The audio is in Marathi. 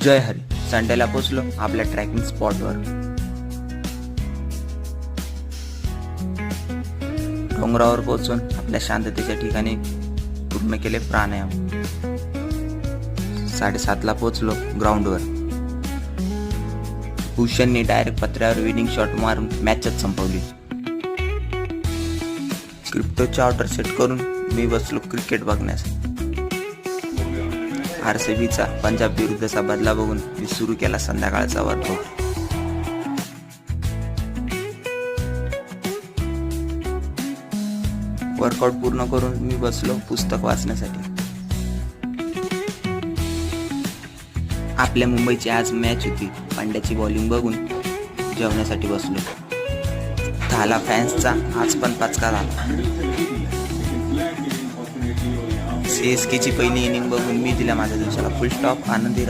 जय हरी. संडेला पोचलो आपल्या ट्रॅकिंग स्पॉटवर. डोंगरावर पोहोचून आपल्या शांततेच्या ठिकाणी पूर्ण केले प्राणायाम. 7:30ला पोहोचलो ग्राउंडवर. भूषणने डायरेक्ट पत्र्यावर विनिंग शॉट मारून मॅचच संपवली. क्रिप्टोची ऑर्डर सेट करून मी बसलो क्रिकेट बघण्यास. RCBचा पंजाब विरुद्धचा बदला बघून मी सुरू केला संध्याकाळचा वर्कआउट. वर्कआउट पूर्ण करून मी बसलो पुस्तक वाचण्यासाठी. आपल्या मुंबईची आज मॅच होती. पंड्याची बॉलिंग बघून जेवण्यासाठी बसलो. झाला फॅन्सचा आज पण पचका झाला. CSKची पहिली इनिंग बघून मी दिला माझ्या दिवसाला फुल स्टॉप. आनंदी